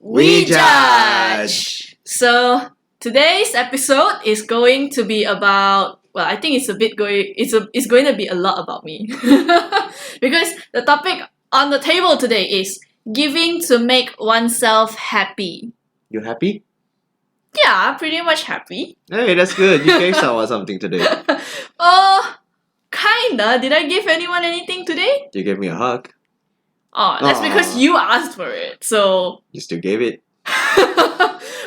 We judge. So today's episode is going to be about. Well, I think it's going to be a lot about me because the topic on the table today is giving to make oneself happy. You happy? Yeah, pretty much happy. Hey, that's good. You gave someone something today. Kinda. Did I give anyone anything today? You gave me a hug. Oh, that's because you asked for it. So You still gave it.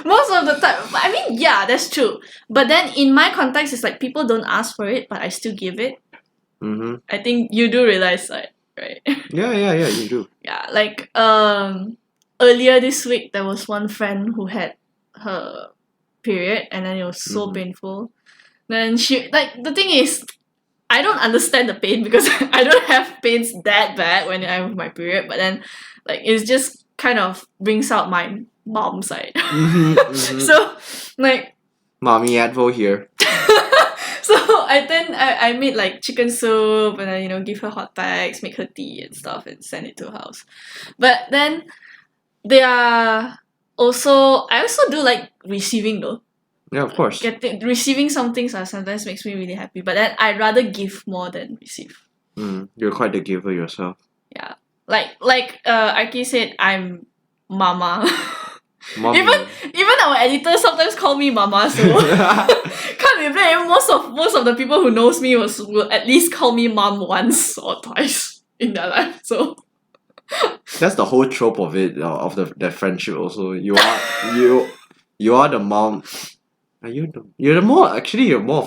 most of the time, I mean, yeah, that's true. But then in my context, it's like people don't ask for it, but I still give it. Mm-hmm. I think you do realize that, right? Yeah, you do. Yeah, like earlier this week there was one friend who had her period and then it was so painful. Then she the thing is I don't understand the pain because I don't have pains that bad when I have my period, but then it just kind of brings out my mom side. So like Mommy Advo here. so I made like chicken soup and then give her hot bags, make her tea and stuff and send it to her house. But then I also do like receiving though. Yeah, of course. Receiving some things sometimes makes me really happy, but then I'd rather give more than receive. You're quite the giver yourself. Yeah, like Aki said, I'm mama. Mommy. Even our editor sometimes call me mama, so can't be blamed. Most of the people who knows me will at least call me mom once or twice in their life. So That's the whole trope of it, of that friendship also. You are the mom. You're more of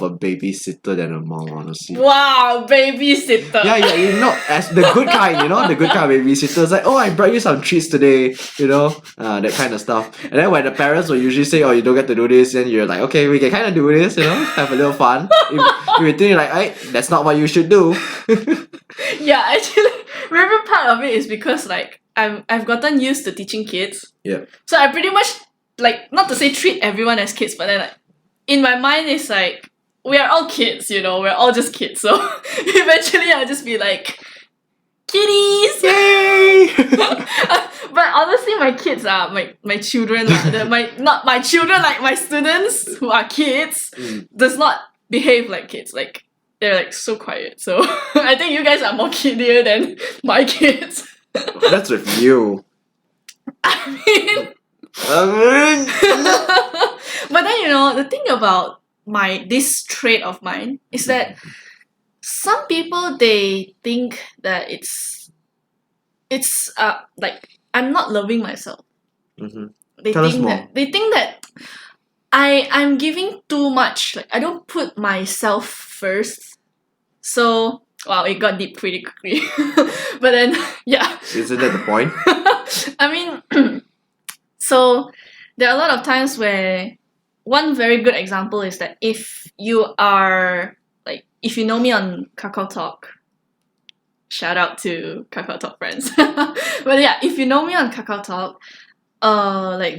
a babysitter than a mom, honestly. wow, babysitter. Yeah, as the good kind, the good kind of babysitter. It's like, oh, I brought you some treats today, that kind of stuff. And then when the parents will usually say, oh, you don't get to do this, then you're like, okay, we can kind of do this, have a little fun. In between, you're like, hey, that's not what you should do. Yeah, actually, maybe part of it is because I've gotten used to teaching kids. Yeah. So I pretty much not to say treat everyone as kids, but then in my mind it's like we are all kids, we're all just kids. So eventually I'll just be like, kitties, Yay! But honestly, my kids are my children. Not my children, like my students who are kids does not behave like kids. Like they're so quiet. So I think you guys are more kiddier than my kids. That's with you. I mean. But then the thing about this trait of mine is that some people, they think that it's I'm not loving myself. They think that I'm giving too much. Like I don't put myself first. So wow, it got deep pretty quickly. But then yeah. Isn't that the point? I mean so there are a lot of times where one very good example is that if you know me on Kakao Talk, shout out to Kakao Talk friends. But yeah, if you know me on Kakao Talk,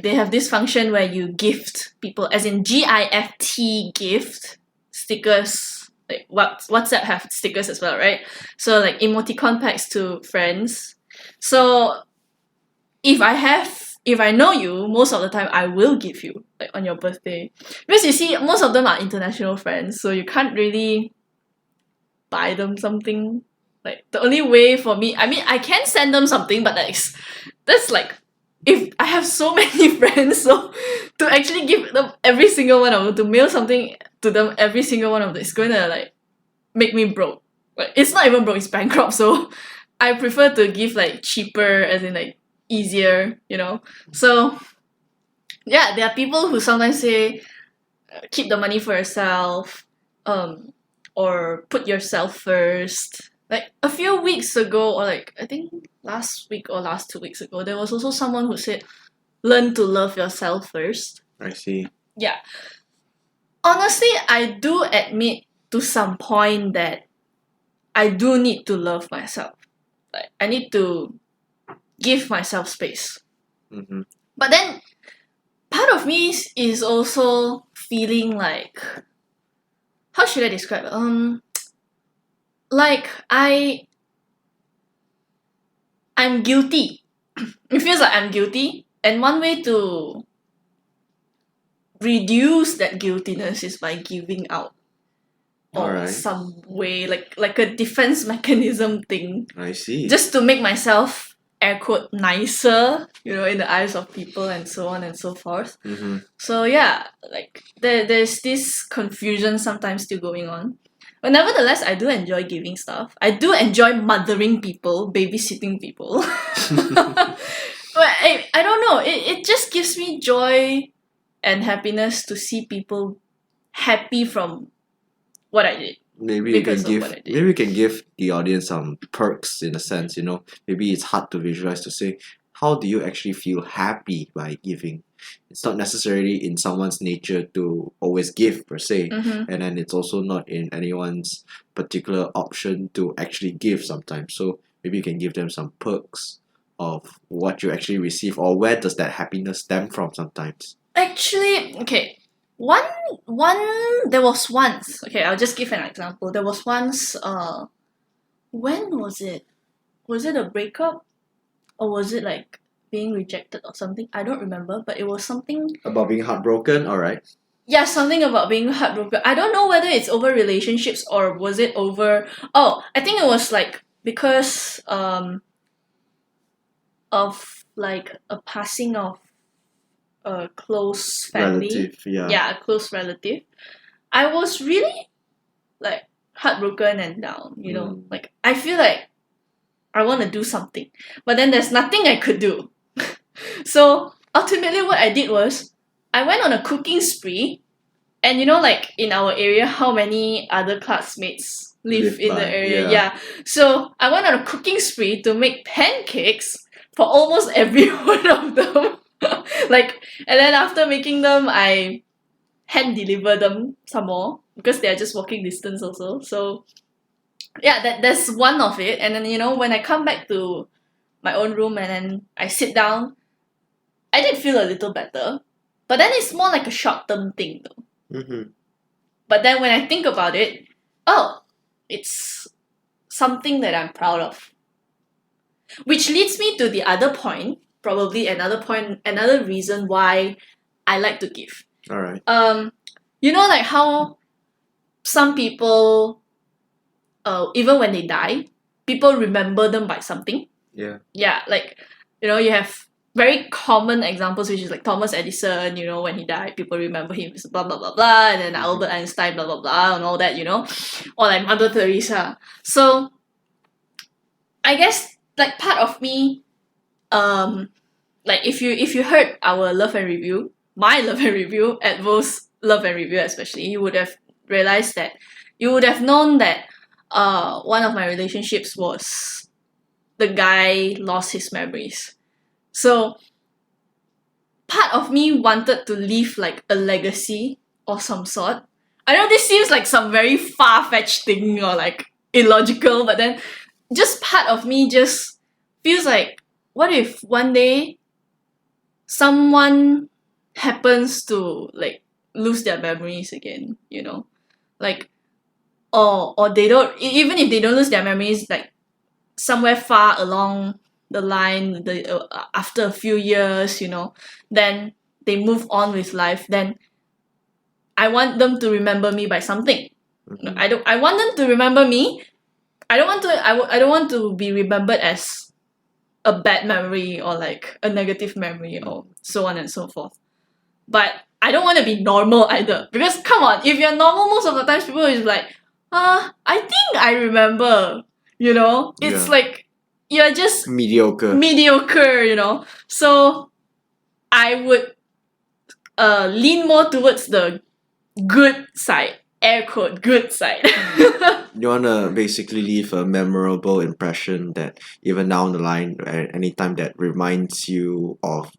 they have this function where you gift people, as in GIFT gift stickers. Like WhatsApp have stickers as well, right? So emoticon packs to friends. So if I know you, most of the time I will give you on your birthday, because you see most of them are international friends, so you can't really buy them something. The only way for me, I mean, I can send them something, but that's if I have so many friends, so to actually give them every single one of them, to mail something to them every single one of them, it's going to make me broke. It's not even broke, it's bankrupt. So I prefer to give cheaper, as in easier, So yeah, there are people who sometimes say keep the money for yourself, or put yourself first. A few weeks ago, or I think last week or last 2 weeks ago, there was also someone who said learn to love yourself first. I see. Yeah, honestly, I do admit to some point that I do need to love myself. I need to give myself space. But then part of me is also feeling how should I describe it? I'm guilty. It feels like I'm guilty And one way to reduce that guiltiness is by giving out. Or Alright. some way, like a defense mechanism thing. I see. Just to make myself, air quote, nicer, in the eyes of people and so on and so forth. Mm-hmm. So yeah, like there's this confusion sometimes still going on. But nevertheless, I do enjoy giving stuff. I do enjoy mothering people, babysitting people. But I don't know, it just gives me joy and happiness to see people happy from what I did. Maybe you Because can of what I give did. maybe you can give the audience some perks in a sense, Maybe it's hard to visualize to say how do you actually feel happy by giving. It's not necessarily in someone's nature to always give per se. Mm-hmm. And then it's also not in anyone's particular option to actually give sometimes. So maybe you can give them some perks of what you actually receive or where does that happiness stem from sometimes. Actually, okay. One there was once. Okay, I'll just give an example. There was once. When was it? Was it a breakup, or was it like being rejected or something? I don't remember, but it was something. About being heartbroken, alright. Yeah, something about being heartbroken. I don't know whether it's over relationships or was it over. Oh, I think it was like because of like a passing of a close family. Relative, yeah. Yeah, a close relative. I was really like heartbroken and down, Like I feel like I want to do something, but then there's nothing I could do. So ultimately what I did was I went on a cooking spree, and like in our area how many other classmates live in by, the area. yeah. So I went on a cooking spree to make pancakes for almost every one of them. Like, and then after making them I hand deliver them some more because they are just walking distance also. So yeah, that's one of it. And then when I come back to my own room and then I sit down, I did feel a little better. But then it's more like a short-term thing though. Mm-hmm. But then when I think about it, oh, it's something that I'm proud of. Which leads me to the other point, probably another reason why I like to give. Alright. Like how some people, even when they die, people remember them by something. Yeah. Yeah, like, you have very common examples, which is like Thomas Edison, when he died, people remember him as blah, blah, blah, blah, and then Albert Einstein, blah, blah, blah, and all that, or like Mother Teresa. So, I guess, like, part of me, like, if you heard our love and review, my love and review, Advo's love and review especially, you would have realized that, you would have known that one of my relationships was the guy lost his memories. So part of me wanted to leave like a legacy of some sort. I know this seems like some very far-fetched thing or like illogical, but then just part of me just feels like, what if one day someone happens to like lose their memories again, like, or they don't, even if they don't lose their memories, like somewhere far along the line, after a few years, then they move on with life, then I want them to remember me by something. Mm-hmm. I want them to remember me. I don't want to be remembered as a bad memory or like a negative memory or so on and so forth. But I don't want to be normal either, because come on, if you're normal, most of the times people is like, I think I remember, it's Yeah. like you're just Mediocre. So I would lean more towards the good side, air quote, good side. You want to basically leave a memorable impression that even down the line, anytime that reminds you of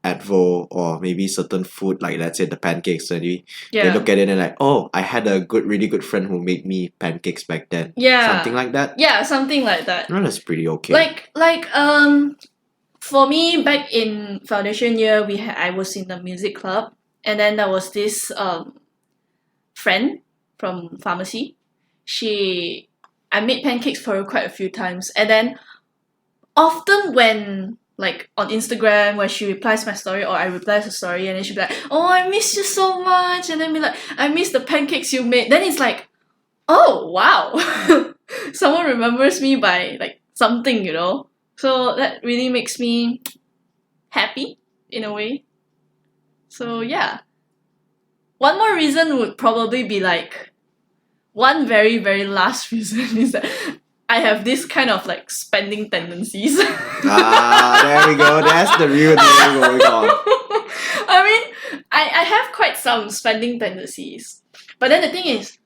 Advo or maybe certain food, like let's say the pancakes, they look at it and like, oh, I had a really good friend who made me pancakes back then. Yeah. Something like that. Yeah, something like that. No, that's pretty okay. Like for me, back in foundation year, I was in the music club, and then there was this friend from pharmacy. I made pancakes for her quite a few times, and then often when like on Instagram where she replies my story or I reply her story and then she'll be like, oh, I miss you so much, and then be like, I miss the pancakes you made. Then it's like, oh wow, someone remembers me by like something, you know. So that really makes me happy in a way. So yeah. One more reason would probably be like, one very, very last reason is that I have this kind of like spending tendencies. There we go. That's the real thing going on. I mean, I have quite some spending tendencies. But then the thing is,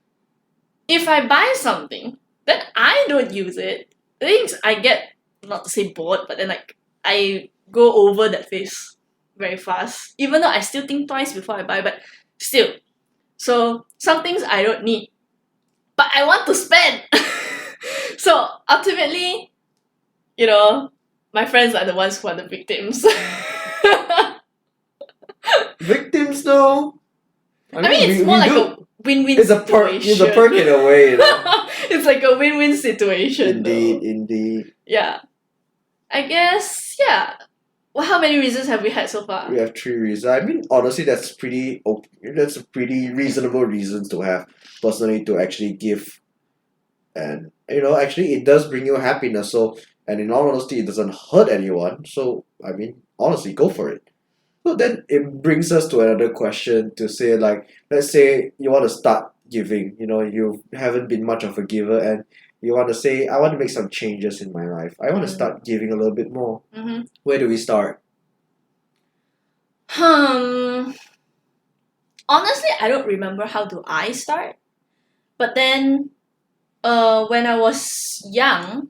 if I buy something, then I don't use it. Things I get, not to say bored, but then like I go over that phase very fast. Even though I still think twice before I buy, but still. So some things I don't need, but I want to spend. So ultimately, you know, my friends are the ones who are the victims. Victims, though. I mean, it's more like a win-win It's a perk. situation. It's a perk in a way, you know. It's like a win-win situation. Indeed, though. indeed. Yeah. I guess, yeah. Well, how many reasons have we had so far? We have 3 reasons. I mean, honestly, that's a pretty reasonable reasons to have personally to actually give, and actually it does bring you happiness. So, and in all honesty, it doesn't hurt anyone. So, I mean, honestly, go for it. So then it brings us to another question to say, like, let's say you want to start giving. You haven't been much of a giver, and you want to say, I want to make some changes in my life. I want to start giving a little bit more. Mm-hmm. Where do we start? Honestly, I don't remember how do I start. But then, when I was young,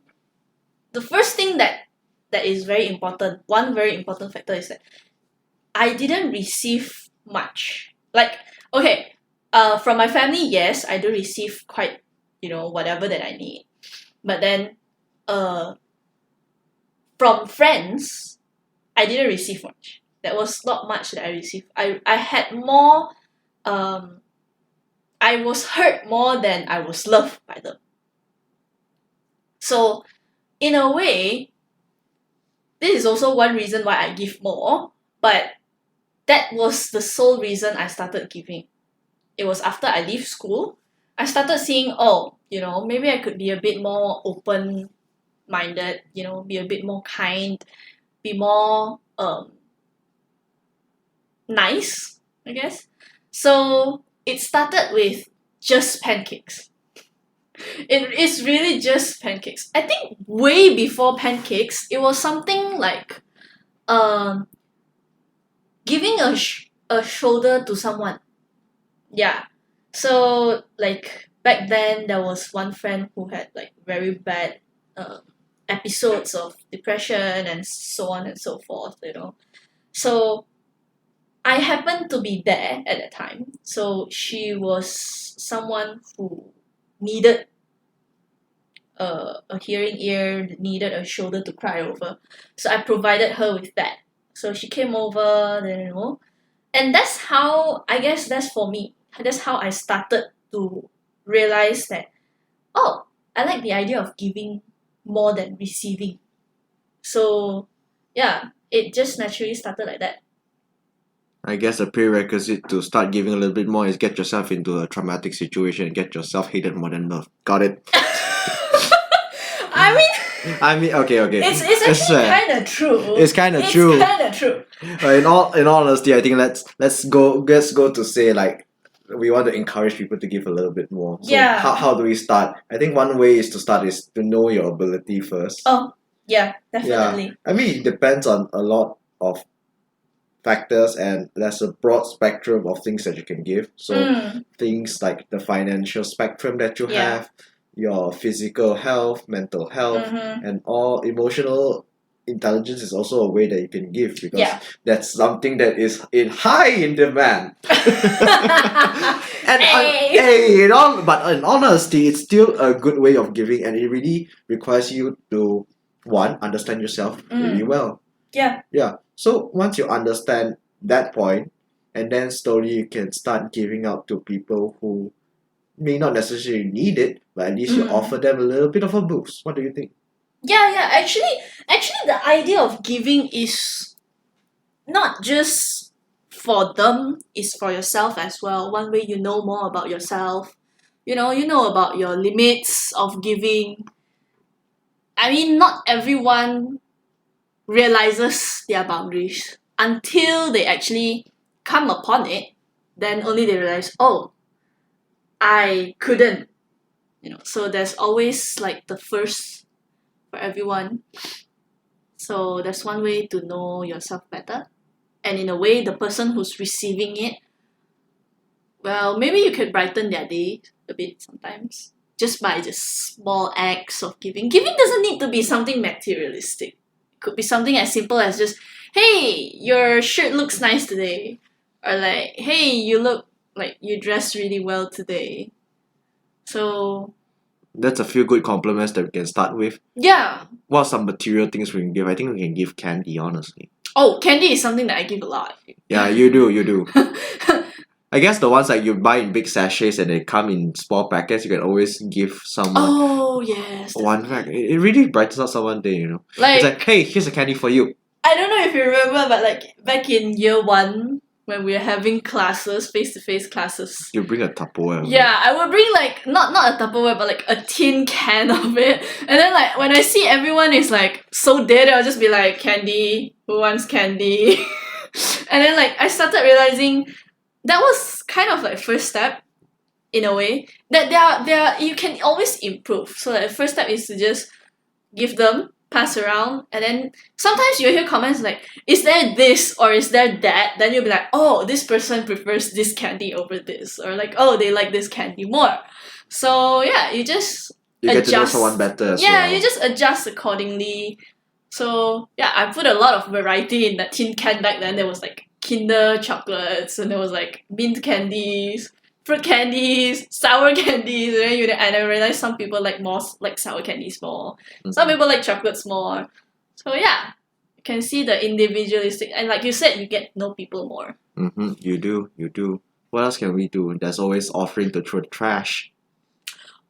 the first thing that is very important, one very important factor is that I didn't receive much. Like, okay, from my family, yes, I do receive quite, whatever that I need. But then, from friends, I didn't receive much. There was not much that I received. I had more, I was hurt more than I was loved by them. So, in a way, this is also one reason why I give more, but that was the sole reason I started giving. It was after I left school, I started seeing, maybe I could be a bit more open-minded, be a bit more kind, be more nice, I guess. So it started with just pancakes. It is really just pancakes. I think way before pancakes, it was something like giving a shoulder to someone. Yeah. So like back then there was one friend who had like very bad episodes of depression and so on and so forth, So I happened to be there at that time. So she was someone who needed a hearing ear, needed a shoulder to cry over. So I provided her with that. So she came over, then and that's how, I guess that's for me. That's how I started to realize that, I like the idea of giving more than receiving. So yeah, it just naturally started like that. I guess a prerequisite to start giving a little bit more is get yourself into a traumatic situation and get yourself hated more than loved. Got it? I mean, okay. it's actually kind of true. It's kind of true. It's kind of true. In all honesty, I think let's go to say, like, we want to encourage people to give a little bit more. So Yeah. How do we start? I think one way is to know your ability first. Oh, yeah, definitely. Yeah. I mean, it depends on a lot of factors, and there's a broad spectrum of things that you can give. So things like the financial spectrum that you Yeah. have, your physical health, mental health, Mhm. and all emotional intelligence is also a way that you can give, because Yeah. that's something that is in demand. Hey. But in honesty, it's still a good way of giving, and it really requires you to, one, understand yourself really well. Yeah. Yeah. So once you understand that point, and then slowly you can start giving out to people who may not necessarily need it, but at least you offer them a little bit of a boost. What do you think? Yeah. Actually, the idea of giving is not just for them, it's for yourself as well. One way you know more about yourself. You know about your limits of giving. I mean, not everyone realizes their boundaries until they actually come upon it. Then only they realize, oh, I couldn't. So there's always like the first for everyone. So that's one way to know yourself better. And in a way, the person who's receiving it, well, maybe you could brighten their day a bit sometimes. Just by just small acts of giving. Giving doesn't need to be something materialistic. It could be something as simple as just, hey, your shirt looks nice today. Or like, hey, you look like you dressed really well today. So, That's a few good compliments that we can start with. yeah. What are some material things we can give? I think we can give candy, honestly. Oh, candy is something that I give a lot. Yeah, you do. I guess the ones that you buy in big sachets and they come in small packets, you can always give someone Oh, yes. one pack. It really brightens up someone's day, you know. Like, It's like, hey, here's a candy for you. I don't know if you remember, but like back in year 1, when we were having classes, face-to-face classes. You bring a Tupperware. Yeah, I would bring like not a Tupperware, but like a tin can of it. And then like when I see everyone is like so dead, I'll just be like, candy, who wants candy? And then like I started realizing that was kind of like first step in a way. That there are you can always improve. So like the first step is to just give them, pass around, and then sometimes you'll hear comments like, is there this or is there that? Then you'll be like, oh, this person prefers this candy over this, or like, oh, they like this candy more. So yeah, you just You adjust. get to know someone better as Yeah, well. you just adjust accordingly. So yeah, I put a lot of variety in that tin can back then. There was like Kinder chocolates, and there was like mint candies, fruit candies, sour candies, and I realized some people like more like sour candies more. Some people like chocolates more. So yeah, you can see the individualistic, and like you said, you get to know people more. Mm-hmm. You do. What else can we do? There's always offering to throw the trash.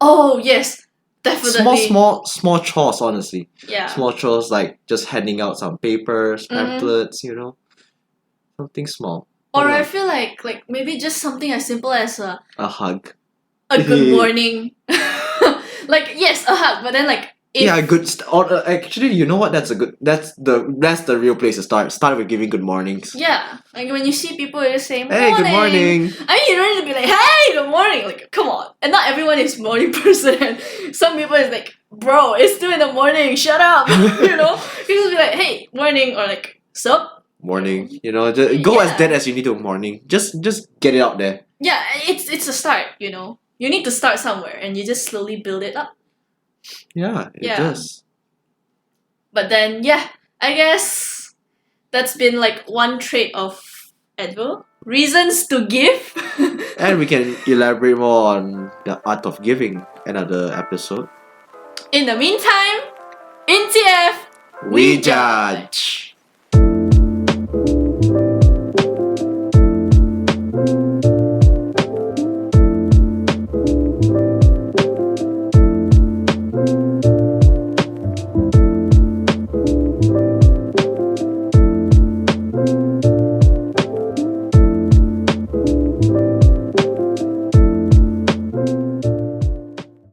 Oh yes, definitely. Small chores, honestly. Yeah. Small chores like just handing out some papers, pamphlets, something small. Or What I else? feel like maybe just something as simple as A hug. a good morning. Like yes, a hug, but then like if Yeah, good. Actually, you know what? That's the real place to start. Start with giving good mornings. yeah, like when you see people, you just say morning. Hey, good morning. I mean, you don't need to be like, hey, good morning. Like, come on. And not everyone is morning person. And some people is like, bro, it's 2 in the morning. Shut up. You just be like, hey, morning, or like, sup. Morning. Just go as Yeah. dead as you need to morning. Just get it out there. Yeah, it's a start. You need to start somewhere, and you just slowly build it up. Yeah, it Yeah. does. But then, yeah, I guess that's been like one trait of Edvo. Reasons to give. And we can elaborate more on the art of giving another episode. In the meantime, in TF, We judge.